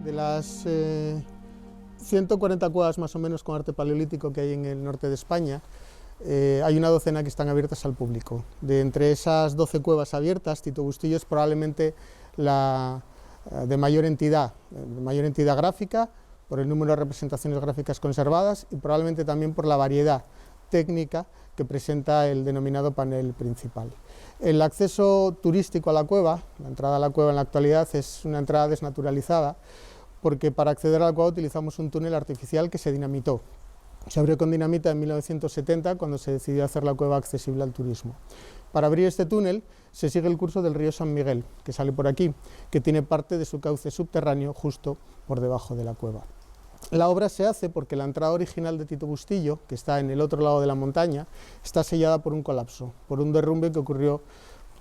De las 140 cuevas más o menos con arte paleolítico que hay en el norte de España, hay una docena que están abiertas al público. De entre esas 12 cuevas abiertas, Tito Bustillo es probablemente la de mayor entidad gráfica, por el número de representaciones gráficas conservadas y probablemente también por la variedad técnica que presenta el denominado panel principal. El acceso turístico a la cueva, la entrada a la cueva en la actualidad es una entrada desnaturalizada, porque para acceder a la cueva utilizamos un túnel artificial que se dinamitó. Se abrió con dinamita en 1970 cuando se decidió hacer la cueva accesible al turismo. Para abrir este túnel se sigue el curso del río San Miguel, que sale por aquí, que tiene parte de su cauce subterráneo justo por debajo de la cueva. La obra se hace porque la entrada original de Tito Bustillo, que está en el otro lado de la montaña, está sellada por un colapso, por un derrumbe que ocurrió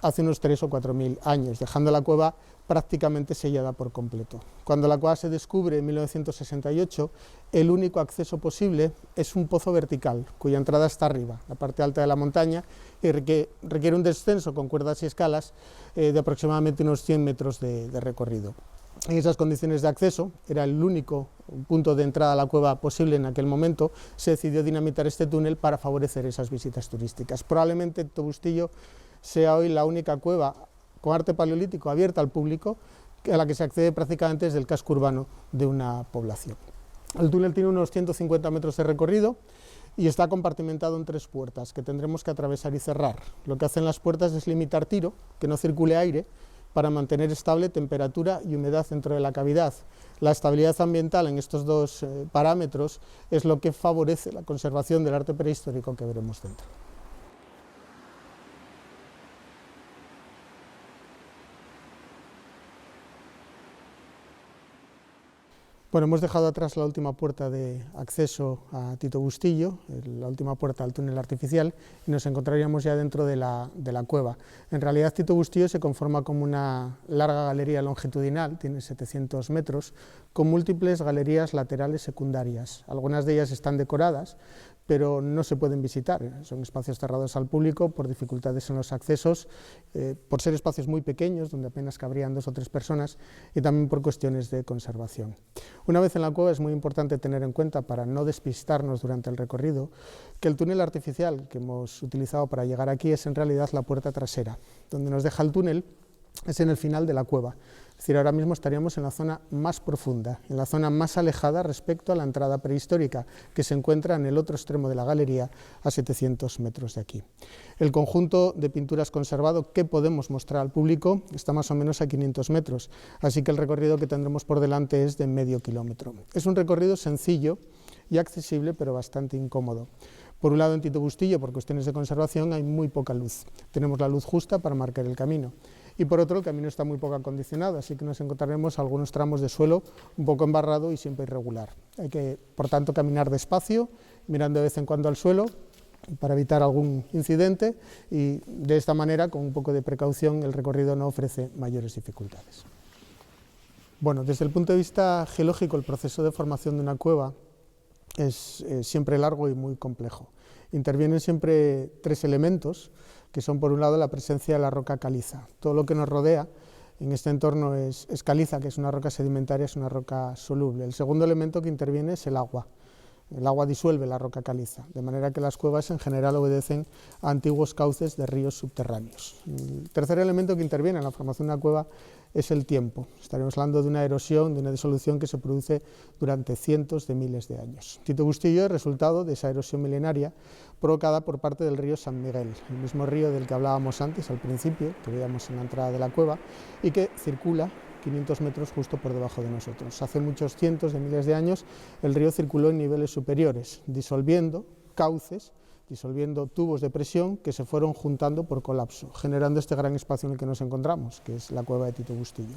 hace unos 3.000 o 4.000 años, dejando la cueva prácticamente sellada por completo. Cuando la cueva se descubre en 1968, el único acceso posible es un pozo vertical, cuya entrada está arriba, la parte alta de la montaña, y requiere un descenso con cuerdas y escalas de aproximadamente unos 100 metros de recorrido. En esas condiciones de acceso, era el único punto de entrada a la cueva posible en aquel momento, se decidió dinamitar este túnel para favorecer esas visitas turísticas. Probablemente Tito Bustillo sea hoy la única cueva con arte paleolítico abierta al público a la que se accede prácticamente desde el casco urbano de una población. El túnel tiene unos 150 metros de recorrido y está compartimentado en 3 puertas que tendremos que atravesar y cerrar. Lo que hacen las puertas es limitar tiro, que no circule aire, para mantener estable temperatura y humedad dentro de la cavidad. La estabilidad ambiental en estos 2 parámetros es lo que favorece la conservación del arte prehistórico que veremos dentro. Bueno, hemos dejado atrás la última puerta de acceso a Tito Bustillo, la última puerta al túnel artificial, y nos encontraríamos ya dentro de la cueva. En realidad Tito Bustillo se conforma como una larga galería longitudinal, tiene 700 metros, con múltiples galerías laterales secundarias. Algunas de ellas están decoradas, pero no se pueden visitar, son espacios cerrados al público por dificultades en los accesos, por ser espacios muy pequeños, donde apenas cabrían 2 o 3 personas, y también por cuestiones de conservación. Una vez en la cueva es muy importante tener en cuenta, para no despistarnos durante el recorrido, que el túnel artificial que hemos utilizado para llegar aquí es en realidad la puerta trasera. Donde nos deja el túnel es en el final de la cueva, es decir, ahora mismo estaríamos en la zona más profunda, en la zona más alejada respecto a la entrada prehistórica, que se encuentra en el otro extremo de la galería, a 700 metros de aquí. El conjunto de pinturas conservado que podemos mostrar al público está más o menos a 500 metros, así que el recorrido que tendremos por delante es de medio kilómetro. Es un recorrido sencillo y accesible, pero bastante incómodo. Por un lado, en Tito Bustillo, por cuestiones de conservación, hay muy poca luz. Tenemos la luz justa para marcar el camino. Y por otro, el camino está muy poco acondicionado, así que nos encontraremos algunos tramos de suelo un poco embarrado y siempre irregular. Hay que, por tanto, caminar despacio, mirando de vez en cuando al suelo, para evitar algún incidente, y de esta manera, con un poco de precaución, el recorrido no ofrece mayores dificultades. Bueno, desde el punto de vista geológico, el proceso de formación de una cueva es siempre largo y muy complejo. Intervienen siempre 3 elementos, que son por un lado la presencia de la roca caliza. Todo lo que nos rodea en este entorno es caliza, que es una roca sedimentaria, es una roca soluble. El segundo elemento que interviene es el agua. El agua disuelve la roca caliza, de manera que las cuevas en general obedecen a antiguos cauces de ríos subterráneos. El tercer elemento que interviene en la formación de una cueva es el tiempo. Estaremos hablando de una erosión, de una disolución que se produce durante cientos de miles de años. Tito Bustillo es resultado de esa erosión milenaria provocada por parte del río San Miguel, el mismo río del que hablábamos antes al principio, que veíamos en la entrada de la cueva, y que circula 500 metros justo por debajo de nosotros. Hace muchos cientos de miles de años el río circuló en niveles superiores, disolviendo cauces, disolviendo tubos de presión que se fueron juntando por colapso, generando este gran espacio en el que nos encontramos, que es la cueva de Tito Bustillo.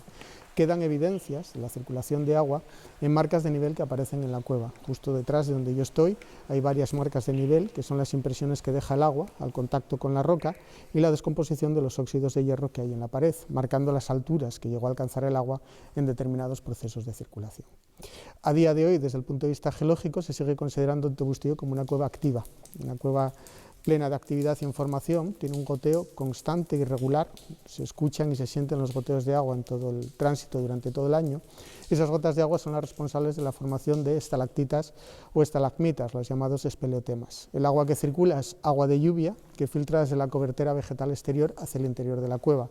Quedan evidencias de la circulación de agua en marcas de nivel que aparecen en la cueva. Justo detrás de donde yo estoy hay varias marcas de nivel, que son las impresiones que deja el agua al contacto con la roca y la descomposición de los óxidos de hierro que hay en la pared, marcando las alturas que llegó a alcanzar el agua en determinados procesos de circulación. A día de hoy, desde el punto de vista geológico, se sigue considerando Tito Bustillo como una cueva activa, una cueva plena de actividad y información, tiene un goteo constante y regular, se escuchan y se sienten los goteos de agua en todo el tránsito durante todo el año. Esas gotas de agua son las responsables de la formación de estalactitas o estalagmitas, los llamados espeleotemas. El agua que circula es agua de lluvia que filtra desde la cobertura vegetal exterior hacia el interior de la cueva.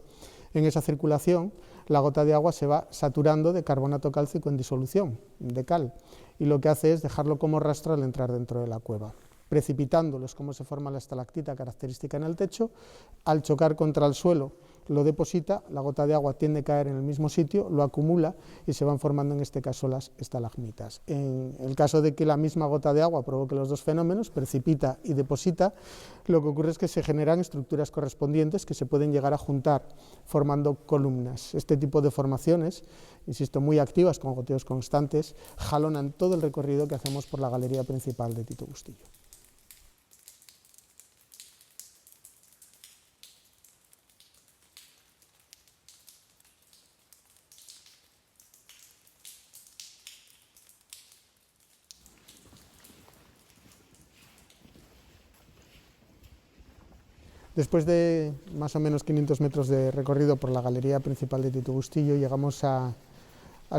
En esa circulación, la gota de agua se va saturando de carbonato cálcico en disolución, de cal, y lo que hace es dejarlo como rastro al entrar dentro de la cueva. Precipitándolos, es como se forma la estalactita característica en el techo, al chocar contra el suelo lo deposita, la gota de agua tiende a caer en el mismo sitio, lo acumula y se van formando en este caso las estalagmitas. En el caso de que la misma gota de agua provoque los dos fenómenos, precipita y deposita, lo que ocurre es que se generan estructuras correspondientes que se pueden llegar a juntar formando columnas. Este tipo de formaciones, insisto, muy activas con goteos constantes, jalonan todo el recorrido que hacemos por la galería principal de Tito Bustillo. Después de más o menos 500 metros de recorrido por la galería principal de Tito Bustillo, llegamos al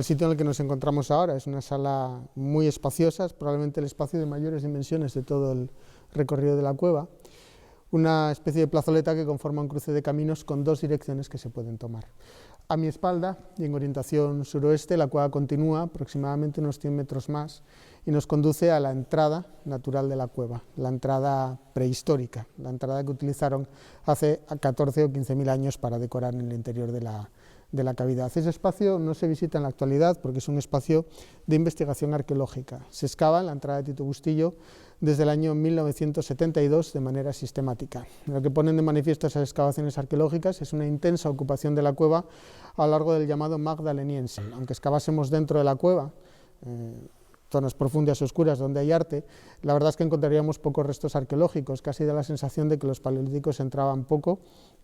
sitio en el que nos encontramos ahora. Es una sala muy espaciosa, es probablemente el espacio de mayores dimensiones de todo el recorrido de la cueva. Una especie de plazoleta que conforma un cruce de caminos con dos direcciones que se pueden tomar. A mi espalda y en orientación suroeste, la cueva continúa aproximadamente unos 100 metros más y nos conduce a la entrada natural de la cueva, la entrada prehistórica, la entrada que utilizaron hace 14 o 15.000 años para decorar en el interior de la cavidad. Ese espacio no se visita en la actualidad porque es un espacio de investigación arqueológica. Se excava en la entrada de Tito Bustillo desde el año 1972 de manera sistemática. Lo que ponen de manifiesto esas excavaciones arqueológicas es una intensa ocupación de la cueva a lo largo del llamado Magdaleniense. Aunque excavásemos dentro de la cueva, zonas profundas y oscuras donde hay arte, la verdad es que encontraríamos pocos restos arqueológicos, casi da la sensación de que los paleolíticos entraban poco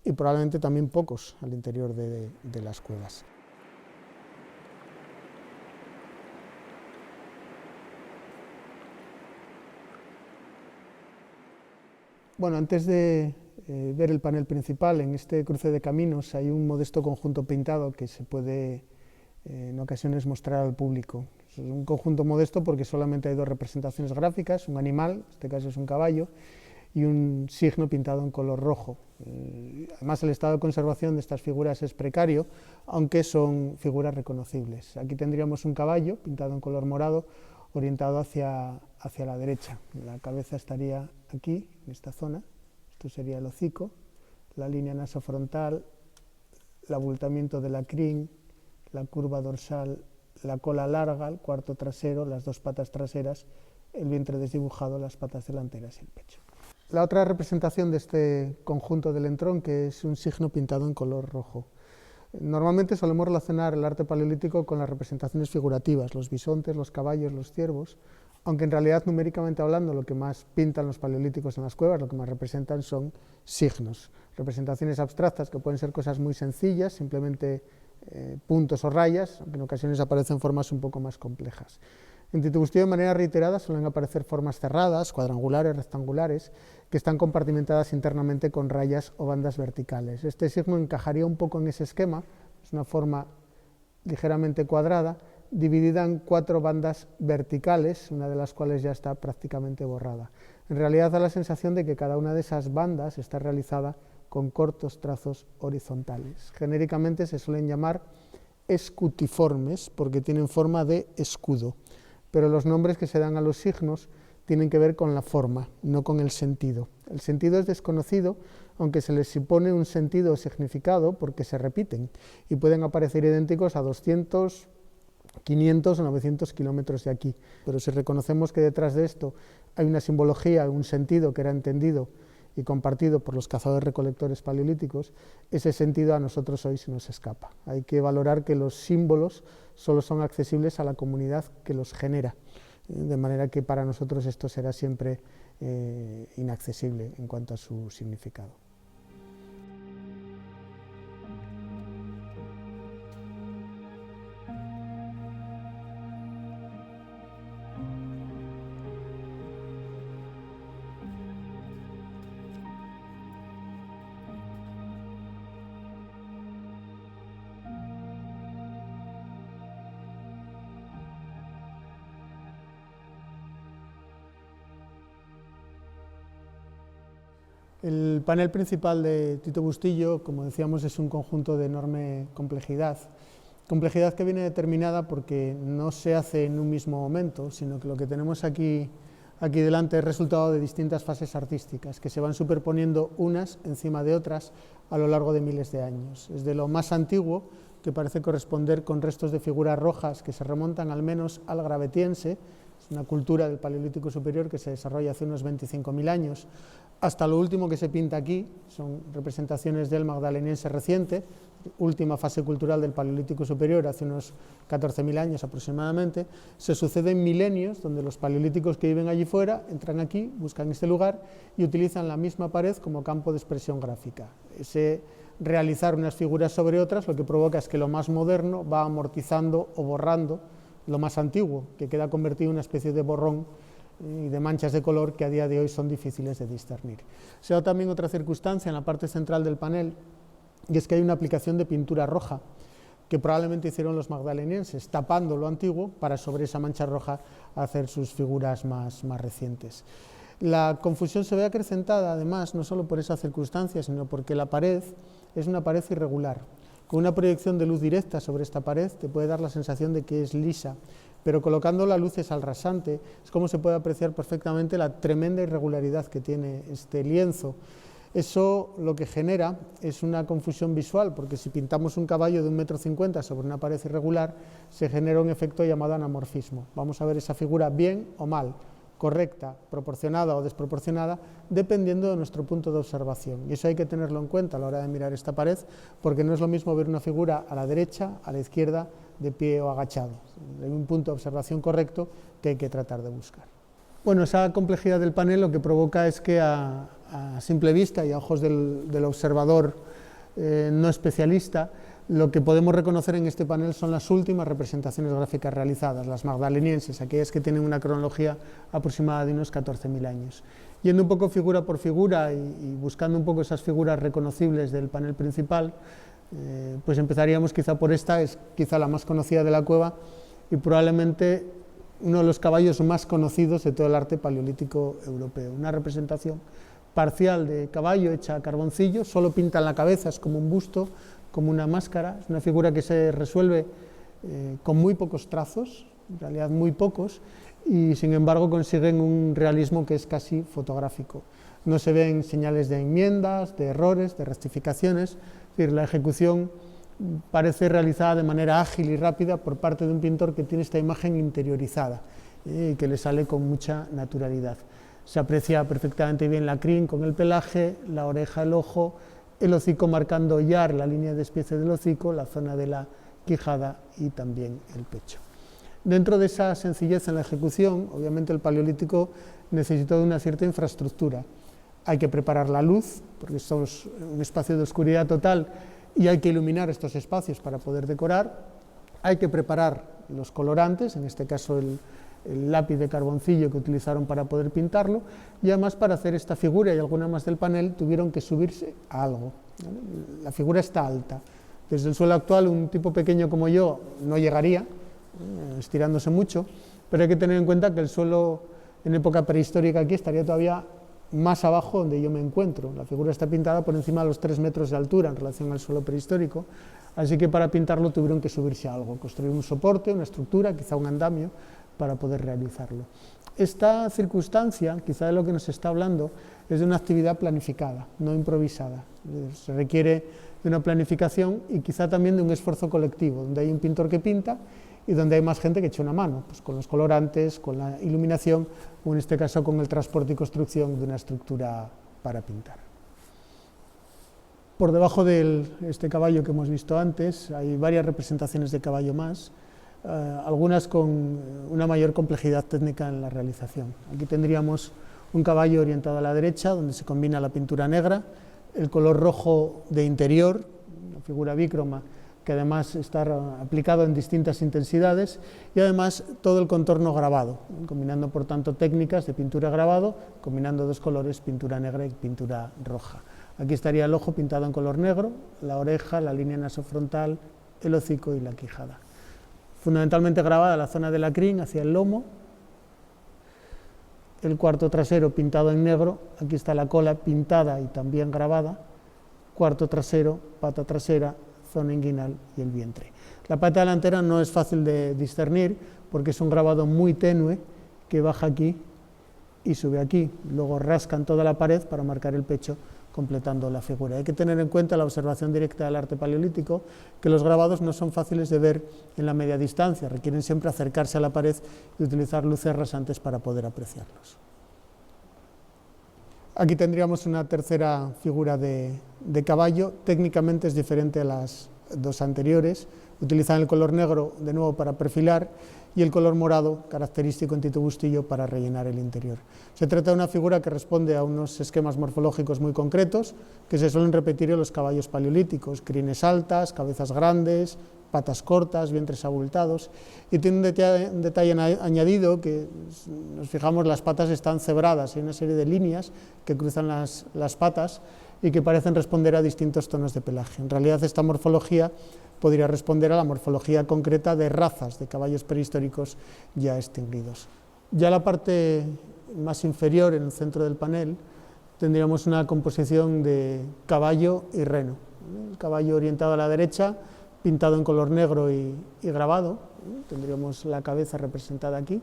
y probablemente también pocos al interior de las cuevas. Bueno, antes de ver el panel principal, en este cruce de caminos hay un modesto conjunto pintado que se puede en ocasiones mostrar al público. Es un conjunto modesto porque solamente hay dos representaciones gráficas, un animal, en este caso es un caballo, y un signo pintado en color rojo. Además, el estado de conservación de estas figuras es precario, aunque son figuras reconocibles. Aquí tendríamos un caballo pintado en color morado, orientado hacia la derecha. La cabeza estaría aquí, en esta zona. Esto sería el hocico, la línea nasofrontal, el abultamiento de la crin, la curva dorsal, la cola larga, el cuarto trasero, las dos patas traseras, el vientre desdibujado, las patas delanteras y el pecho. La otra representación de este conjunto del entronque es un signo pintado en color rojo. Normalmente solemos relacionar el arte paleolítico con las representaciones figurativas, los bisontes, los caballos, los ciervos, aunque en realidad numéricamente hablando lo que más pintan los paleolíticos en las cuevas, lo que más representan son signos, representaciones abstractas que pueden ser cosas muy sencillas, simplemente puntos o rayas, aunque en ocasiones aparecen formas un poco más complejas. En Tito Bustillo de manera reiterada suelen aparecer formas cerradas, cuadrangulares, rectangulares, que están compartimentadas internamente con rayas o bandas verticales. Este signo encajaría un poco en ese esquema, es una forma ligeramente cuadrada, dividida en 4 bandas verticales, una de las cuales ya está prácticamente borrada. En realidad da la sensación de que cada una de esas bandas está realizada con cortos trazos horizontales. Genéricamente se suelen llamar escutiformes porque tienen forma de escudo, pero los nombres que se dan a los signos tienen que ver con la forma, no con el sentido. El sentido es desconocido, aunque se les supone un sentido o significado porque se repiten y pueden aparecer idénticos a 200, 500 o 900 kilómetros de aquí. Pero si reconocemos que detrás de esto hay una simbología, un sentido que era entendido y compartido por los cazadores-recolectores paleolíticos, ese sentido a nosotros hoy se nos escapa. Hay que valorar que los símbolos solo son accesibles a la comunidad que los genera, de manera que para nosotros esto será siempre inaccesible en cuanto a su significado. El panel principal de Tito Bustillo, como decíamos, es un conjunto de enorme complejidad que viene determinada porque no se hace en un mismo momento, sino que lo que tenemos aquí delante es resultado de distintas fases artísticas que se van superponiendo unas encima de otras a lo largo de miles de años. Desde lo más antiguo, que parece corresponder con restos de figuras rojas que se remontan al menos al Gravetiense, es una cultura del Paleolítico Superior que se desarrolla hace unos 25.000 años, hasta lo último que se pinta aquí, son representaciones del Magdaleniense reciente, última fase cultural del Paleolítico Superior, hace unos 14.000 años aproximadamente. Se suceden milenios donde los paleolíticos que viven allí fuera entran aquí, buscan este lugar y utilizan la misma pared como campo de expresión gráfica. Ese realizar unas figuras sobre otras lo que provoca es que lo más moderno va amortizando o borrando lo más antiguo, que queda convertido en una especie de borrón y de manchas de color que a día de hoy son difíciles de discernir. Se da también otra circunstancia en la parte central del panel, y es que hay una aplicación de pintura roja que probablemente hicieron los magdalenienses, tapando lo antiguo para sobre esa mancha roja hacer sus figuras más recientes. La confusión se ve acrecentada, además, no solo por esa circunstancia, sino porque la pared es una pared irregular. Con una proyección de luz directa sobre esta pared te puede dar la sensación de que es lisa, pero colocando las luces al rasante es como se puede apreciar perfectamente la tremenda irregularidad que tiene este lienzo. Eso lo que genera es una confusión visual, porque si pintamos un caballo de 1,50 m sobre una pared irregular, se genera un efecto llamado anamorfismo. Vamos a ver esa figura bien o mal, correcta, proporcionada o desproporcionada, dependiendo de nuestro punto de observación. Y eso hay que tenerlo en cuenta a la hora de mirar esta pared, porque no es lo mismo ver una figura a la derecha, a la izquierda, de pie o agachado. Hay un punto de observación correcto que hay que tratar de buscar. Bueno, esa complejidad del panel lo que provoca es que a simple vista y a ojos del observador no especialista, lo que podemos reconocer en este panel son las últimas representaciones gráficas realizadas, las magdalenienses, aquellas que tienen una cronología aproximada de unos 14.000 años. Yendo un poco figura por figura y buscando un poco esas figuras reconocibles del panel principal, pues empezaríamos quizá por esta, es quizá la más conocida de la cueva y probablemente uno de los caballos más conocidos de todo el arte paleolítico europeo. Una representación parcial de caballo hecha a carboncillo, solo pintan la cabeza, es como un busto, como una máscara, es una figura que se resuelve con muy pocos trazos, en realidad muy pocos, y sin embargo consiguen un realismo que es casi fotográfico. No se ven señales de enmiendas, de errores, de rectificaciones, es decir, la ejecución parece realizada de manera ágil y rápida por parte de un pintor que tiene esta imagen interiorizada y que le sale con mucha naturalidad. Se aprecia perfectamente bien la crin con el pelaje, la oreja, el ojo, el hocico marcando ya la línea de despiece del hocico, la zona de la quijada y también el pecho. Dentro de esa sencillez en la ejecución, obviamente el Paleolítico necesitó de una cierta infraestructura. Hay que preparar la luz, porque estamos en un espacio de oscuridad total y hay que iluminar estos espacios para poder decorar. Hay que preparar los colorantes, en este caso el lápiz de carboncillo que utilizaron para poder pintarlo, y además para hacer esta figura y alguna más del panel tuvieron que subirse a algo. La figura está alta. Desde el suelo actual un tipo pequeño como yo no llegaría, estirándose mucho, pero hay que tener en cuenta que el suelo en época prehistórica aquí estaría todavía más abajo donde yo me encuentro. La figura está pintada por encima de los 3 metros de altura en relación al suelo prehistórico, así que para pintarlo tuvieron que subirse a algo, construir un soporte, una estructura, quizá un andamio, para poder realizarlo. Esta circunstancia, quizá de lo que nos está hablando, es de una actividad planificada, no improvisada. Se requiere de una planificación y quizá también de un esfuerzo colectivo, donde hay un pintor que pinta y donde hay más gente que echa una mano, pues con los colorantes, con la iluminación o en este caso con el transporte y construcción de una estructura para pintar. Por debajo de este caballo que hemos visto antes hay varias representaciones de caballo más, algunas con una mayor complejidad técnica en la realización. Aquí tendríamos un caballo orientado a la derecha, donde se combina la pintura negra, el color rojo de interior, una figura bícroma que además está aplicado en distintas intensidades, y además todo el contorno grabado, combinando por tanto técnicas de pintura grabado, combinando dos colores, pintura negra y pintura roja. Aquí estaría el ojo pintado en color negro, la oreja, la línea nasofrontal, el hocico y la quijada. Fundamentalmente grabada la zona de la crin hacia el lomo. el cuarto trasero pintado en negro, aquí está la cola pintada y también grabada, cuarto trasero, pata trasera, zona inguinal y el vientre. La pata delantera no es fácil de discernir porque es un grabado muy tenue que baja aquí y sube aquí, luego rascan toda la pared para marcar el pecho completando la figura. Hay que tener en cuenta la observación directa del arte paleolítico, que los grabados no son fáciles de ver en la media distancia, requieren siempre acercarse a la pared y utilizar luces rasantes para poder apreciarlos. Aquí tendríamos una tercera figura de caballo, técnicamente es diferente a las dos anteriores, utilizan el color negro de nuevo para perfilar y el color morado, característico en Tito Bustillo, para rellenar el interior. Se trata de una figura que responde a unos esquemas morfológicos muy concretos que se suelen repetir en los caballos paleolíticos: crines altas, cabezas grandes, patas cortas, vientres abultados, y tiene un detalle añadido que, nos fijamos, las patas están cebradas, hay una serie de líneas que cruzan las patas y que parecen responder a distintos tonos de pelaje. En realidad esta morfología podría responder a la morfología concreta de razas de caballos prehistóricos ya extinguidos. Ya la parte más inferior, en el centro del panel, tendríamos una composición de caballo y reno. El caballo orientado a la derecha, pintado en color negro y grabado. Tendríamos la cabeza representada aquí,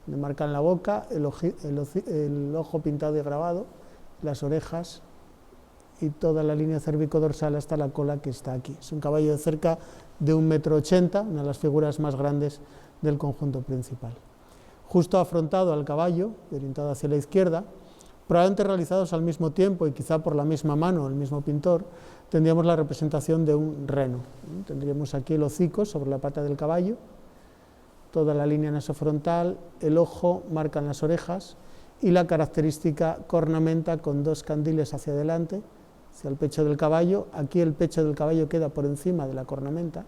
le marcan la boca, el ojo pintado y grabado, las orejas y toda la línea cérvico-dorsal hasta la cola que está aquí. Es un caballo de cerca de 1,80 m, una de las figuras más grandes del conjunto principal. Justo afrontado al caballo, orientado hacia la izquierda, probablemente realizados al mismo tiempo y quizá por la misma mano, el mismo pintor, tendríamos la representación de un reno. Tendríamos aquí el hocico sobre la pata del caballo, toda la línea nasofrontal, el ojo, marcan las orejas y la característica cornamenta con dos candiles hacia adelante, hacia el pecho del caballo. Aquí el pecho del caballo queda por encima de la cornamenta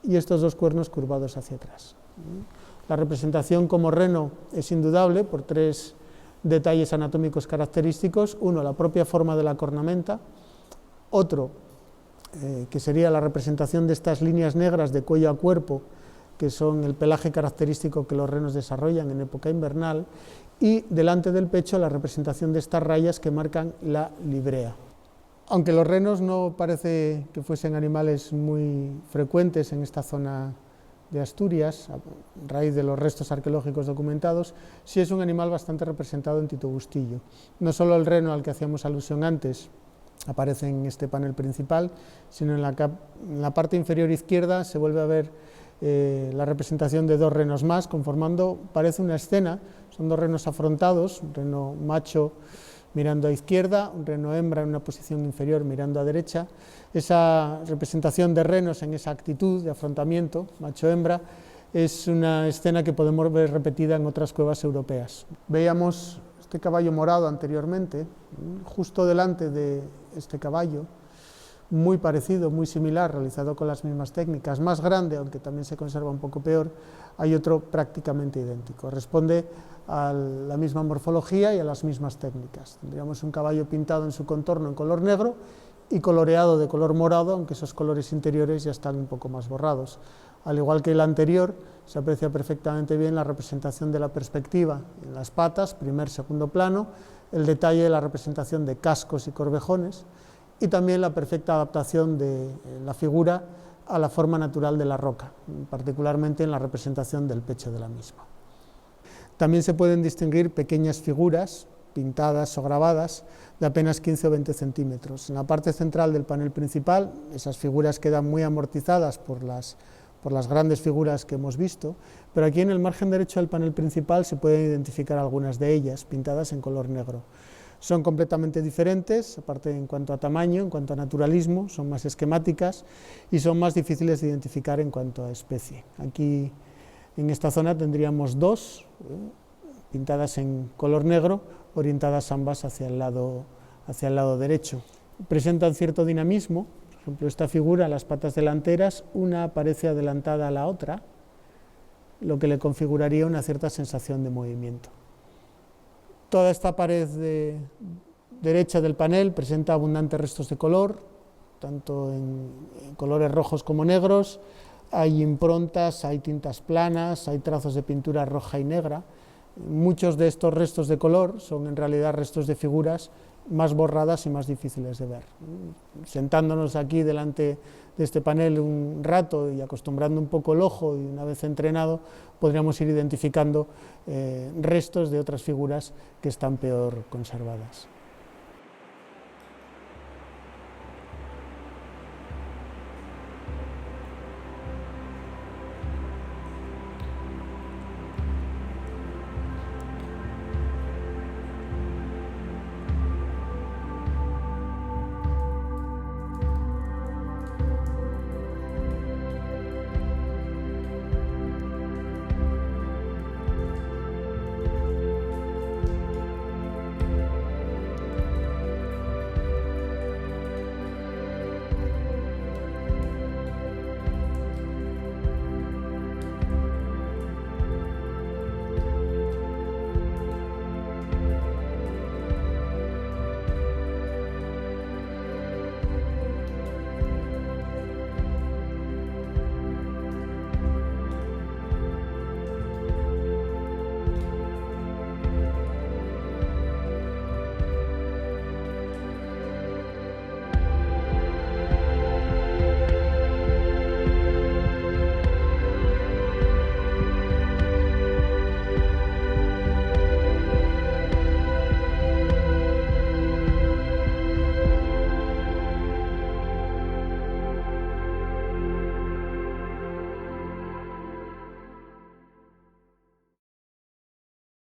y estos dos cuernos curvados hacia atrás. La representación como reno es indudable por tres detalles anatómicos característicos: uno, la propia forma de la cornamenta; otro, que sería la representación de estas líneas negras de cuello a cuerpo, que son el pelaje característico que los renos desarrollan en época invernal; y delante del pecho la representación de estas rayas que marcan la librea. Aunque los renos no parece que fuesen animales muy frecuentes en esta zona de Asturias, a raíz de los restos arqueológicos documentados, sí es un animal bastante representado en Tito Bustillo. No solo el reno al que hacíamos alusión antes aparece en este panel principal, sino en la parte inferior izquierda se vuelve a ver la representación de dos renos más, conformando, parece una escena. Son dos renos afrontados, un reno macho mirando a izquierda, un reno hembra en una posición inferior mirando a derecha. Esa representación de renos en esa actitud de afrontamiento, macho-hembra, es una escena que podemos ver repetida en otras cuevas europeas. Veíamos este caballo morado anteriormente, justo delante de este caballo, muy parecido, muy similar, realizado con las mismas técnicas, más grande, aunque también se conserva un poco peor, hay otro prácticamente idéntico. Responde a la misma morfología y a las mismas técnicas. Tendríamos un caballo pintado en su contorno en color negro y coloreado de color morado, aunque esos colores interiores ya están un poco más borrados. Al igual que el anterior, se aprecia perfectamente bien la representación de la perspectiva en las patas, primer, segundo plano, el detalle de la representación de cascos y corvejones, y también la perfecta adaptación de la figura a la forma natural de la roca, particularmente en la representación del pecho de la misma. También se pueden distinguir pequeñas figuras pintadas o grabadas de apenas 15 o 20 centímetros. En la parte central del panel principal, esas figuras quedan muy amortizadas por las grandes figuras que hemos visto, pero aquí en el margen derecho del panel principal se pueden identificar algunas de ellas, pintadas en color negro. Son completamente diferentes, aparte en cuanto a tamaño, en cuanto a naturalismo, son más esquemáticas y son más difíciles de identificar en cuanto a especie. Aquí en esta zona tendríamos dos, pintadas en color negro, orientadas ambas hacia el lado derecho. Presentan cierto dinamismo. Por ejemplo, esta figura, las patas delanteras, una parece adelantada a la otra, lo que le configuraría una cierta sensación de movimiento. Toda esta pared derecha del panel presenta abundantes restos de color, tanto en colores rojos como negros. Hay improntas, hay tintas planas, hay trazos de pintura roja y negra. Muchos de estos restos de color son en realidad restos de figuras más borradas y más difíciles de ver. Sentándonos aquí delante de este panel un rato y acostumbrando un poco el ojo, y una vez entrenado podríamos ir identificando restos de otras figuras que están peor conservadas.